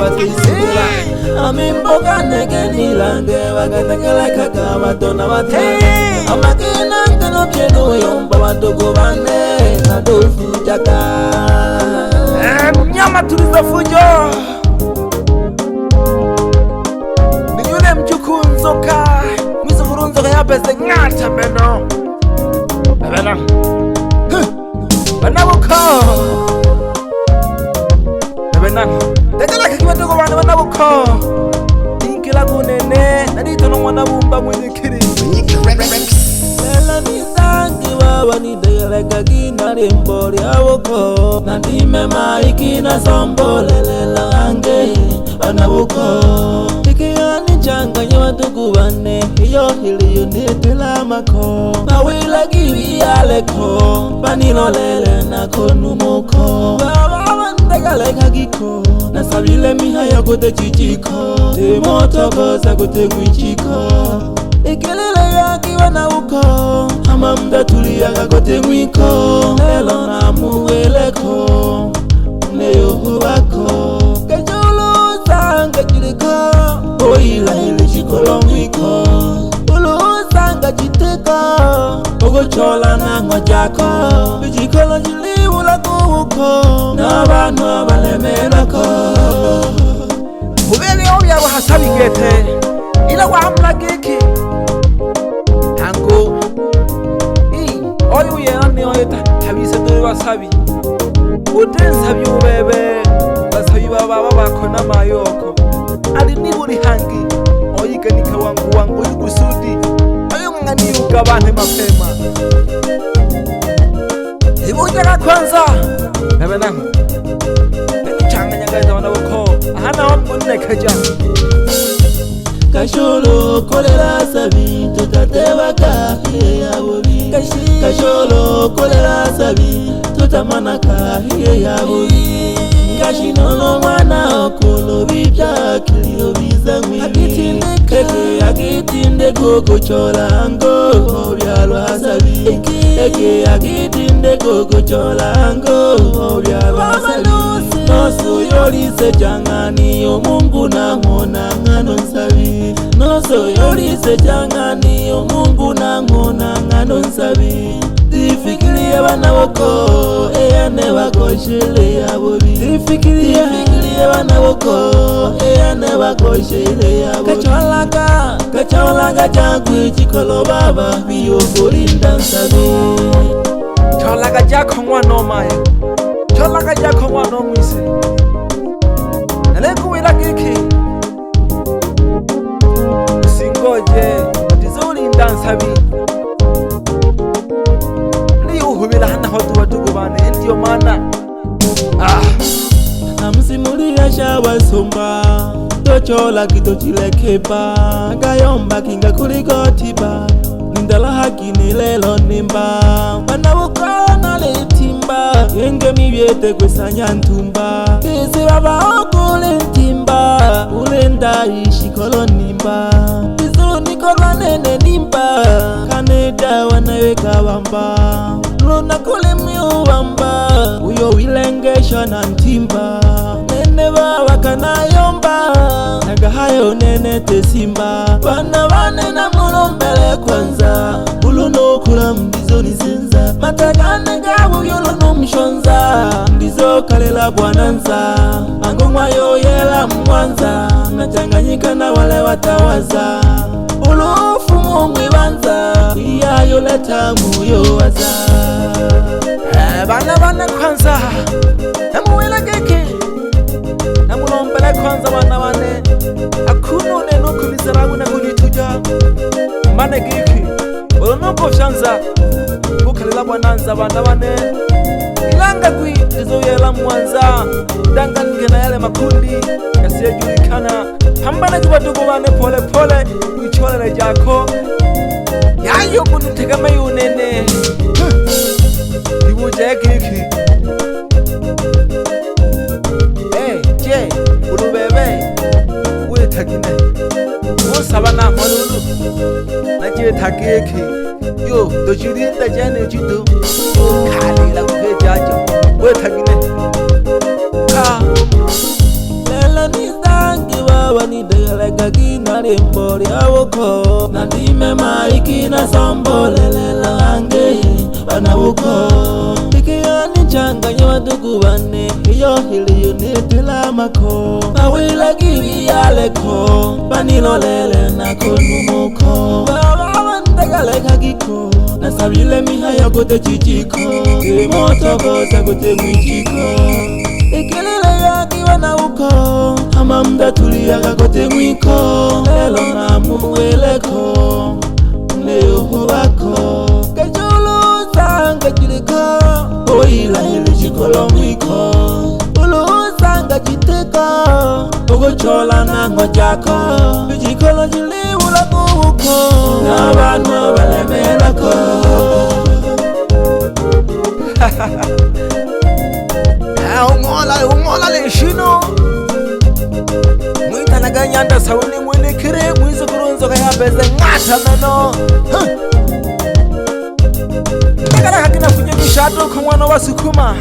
batisibula amimboga negeni lange bagatekela kaka batona batana amakina ngano pyeno yomba batogo bane na dofu jaka mnyama tuliza fujo ni yule mjukuu nzoka mizuguru nzoka yapese ngata beno bena banabuko bena tekela kikibatoko bana banabuko inkila kunene naditono mwana bumba mwenyekiri lela nisangi baba nideleka kina rimbori abuko nandime maiki na sombolelela ange banabuko ikiyani changanya batuku bane iyo hiliyo nitila mako mawila gibi aleko banilolele na konumuko baba bandegaleka giko nasabile mihayo kote chichiko timotokoza kote mwichiko ikelele yaki wanauko ama mda tuliaga kote mwiko lelo na muweleko mneyoho wako kejulu sanga jiriko oila hili chikolo mwiko ulu sanga jiteko ogo chola na ngojako bijikolo jiliwula kuhuko na banu abalemelako mubeli oya wahasabi gete ila wahamla geki hango oyu yerani oyeta tabise dore wasabi udensabi ubebe basabi baba bakona mayoko ali niburi hangi oyiganika wangu yugusudi ayo ngani ugabane mapema ibuja kwanza bebe nangu changanya gaita wanaboko ahana wambonne kaja kasholo kolera sabi tutateba kahiye ya bobi kasholo kolera sabi tutamana kahiye ya bobi kashinono mwana okolo bibya kilio bizamwi akitinde koko cholango obyalwa sabi akitinde koko cholango obyalwa sabi noso yolise jangani omungu na ngona ngano nsabi noso yolise jangani omungu na ngona ngano nsabi difikirie bana boko eyane bakoshele yabobi difikirie bana boko eyane bakoshele yabobi kacholaga jangwe chikolo baba biyogorinda nsabi cholaga jako mwana omaye cholaga jako mwana omwise naleku wila giki singoje ndizolinda nsabi uhubila hana hotu watugu bane ndiyo mana namusimulia shawasomba tochola kitochilekeba gayomba kinga kulikotiba nindala haki nilelo nimba banabukana letimba yenge mibyete kwesanya ntumba isi baba okule ntimba ulenda ishikolo nimba izu nikolwa nene nimba kaneda wanaweka bamba luna kule miubamba uyo wilengesha na ntimba nene baba kanayomba nagahayo nene tesimba bana bane na mulombele kwanza uluno kula mdizo nisenza matagane gabu yolo mshonza ndizo kalela bwananza angomwa yoyela mwanza nachanganyika na wale watawaza ulufu mungwi banza iyayo leta muyo waza bana kwanza namuwela geke namulombele kwanza bane akunone nukunisarabu na kunituja mbane geke olonoko shanza kukalela bwananza bane ilanga kwi ndizoyela mwanza dangange na yale makundi yasiyojulikana pambana kibadugu bane pole pole kuicholele jako yayo kunutegama yunene ibuje giki je ulubebe wetagine usaba na malulu naje tagiki yo dojirinda jane jido kali la kujajo wetagine lela ni buko Nandime maiki na sombolelela lange banabuko Ikiyani changanya wadugu bane Iyo hili unitila mako Bawila gibi yaleko Banilolele na konumuko Baba wandagale kagiko Nasabile miha kote chichiko Moto kosa kote mwijiko Ikilile yaki wanauko Ama mda tulia kote mwiko Lelo na muweleko Leo huwako Kajulu sanga jiliko Oila hili jikolo mwiko Ulu sanga jitiko Ugo chola na ngojako Jikolo jili ula kuhuko Nabano wale melako Ungola le shino Mwita naganyanda sauni mwene kire Mwizu kurunzo kaya beze ngata meno Nagara hakina kunye mishato kumwana wa sukuma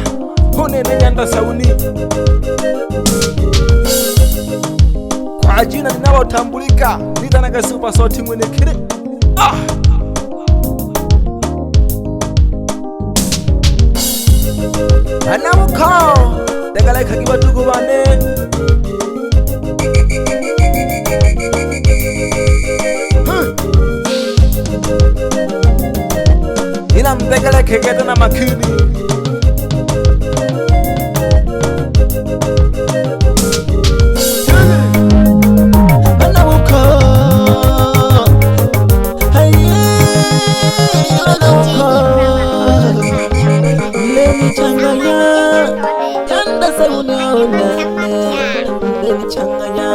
Hune nenyanda sauni Kwa jina ninawa utambulika Nita naga super sauti mwene kire Anamuko Degale kagiwa tugu bane Ina mdegale kegeta na makini Anamuko Leni changanya Yanda sauni onene Leni changanya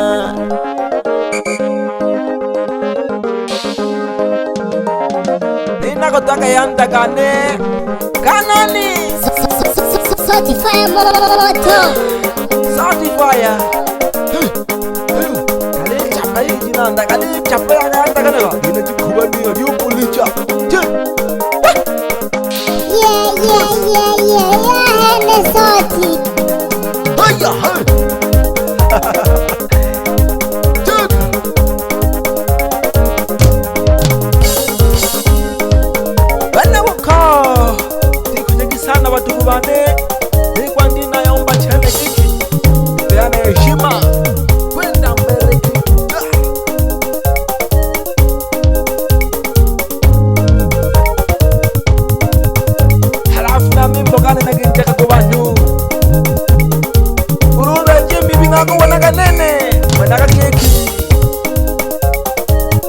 Nina kotaka yanda gane Kanani Certified moto Certifier Kali chapa hii jinanda Kali chapa ya yanda kanela Nina jikubani ya diyo pulicha Nesoti Haya Bana wako Tiku jeki sana watu kubane Nikwa ndina yomba chene kiki Peane heshima Kwenda mbele kiki Halafu na mimbo kane na ginjaka kubanu Urunda jimbi bingaku wanaka nene Wanaka keki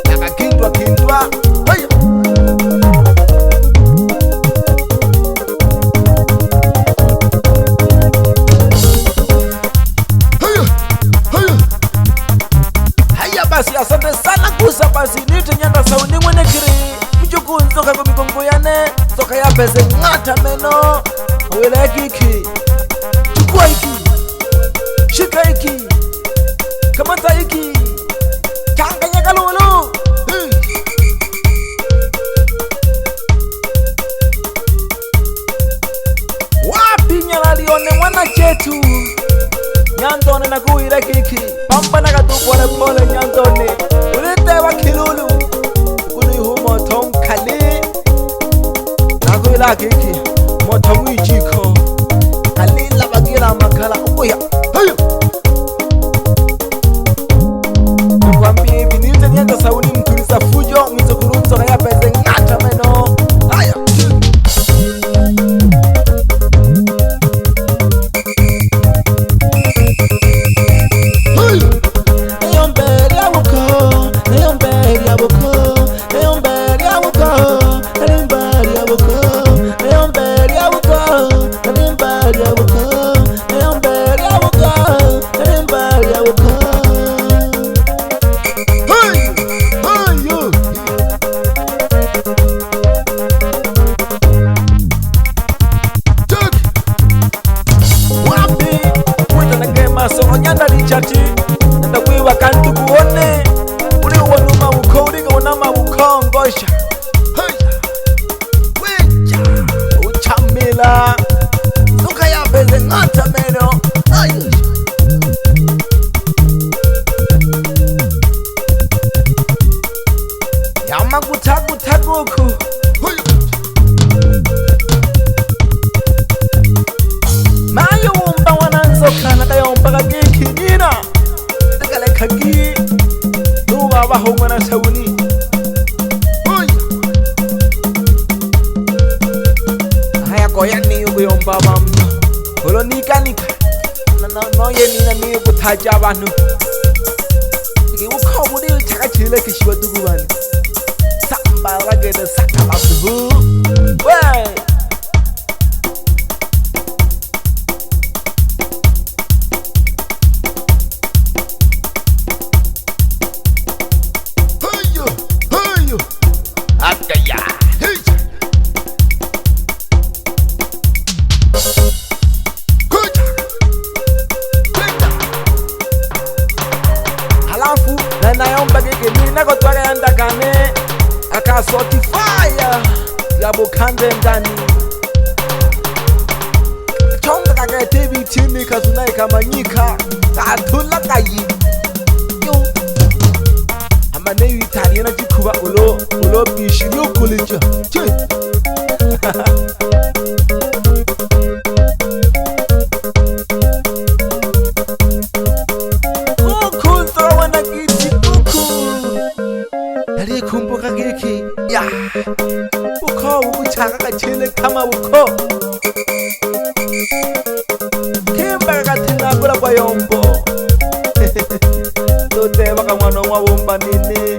Naka kindwa kindwa Haya Basi asante sana kusa basi nite nyanda sauni mwene kiri Mjuku nzoka kwa mikongo yane Zoka ya peze ngata meno Wile kiki Chukua iki Shika iki Kamata iki Changanya kalulu Wapi nyala lione mwana chetu Nyandone na kuwire kiki Pamba na katu pole pole nyandone Ulite wa kilulu Kuli hu moto mkali Na kuwila kiki Moto mwijiko Kalila bagila makala Uya Hayo Kwambie hivi nite nyanda sauni mtuliza fujo Mwizo kurunzo na ya peze ngata meno Haya bahungu na sawuni haya goya ni uyomba bamno bolo nika no ye ni na ni kutaja abantu iki ukhobuli uthakachile kishiwa dugubani samba wagede sakabasuhu we halafu na naomba gege mina kotwale andakane akasoti fire ya bukande ndani chonga kage TV chini kazunai kamanyika katula kayi yo amane italian na jikuba ulo bishi yo kulinja che kumbuka kiki ya ukho ukuchaka kachile kama ukho kimba kathina kula kwa yombo tote baka mwana wa bomba nini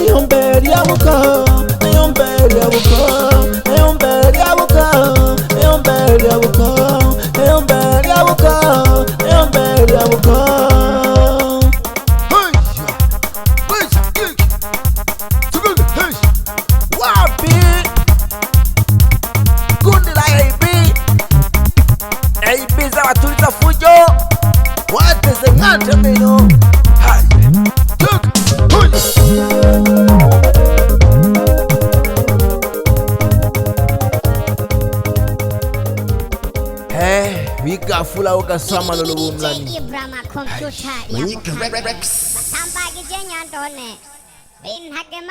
yomberi ya ukho yomberi ya ukho yomberi ya ukho yomberi ya ukho yomberi ya ukho Fula ukasama lolo mlani Ibrahima computer ya Samba gijenya ndone bin hage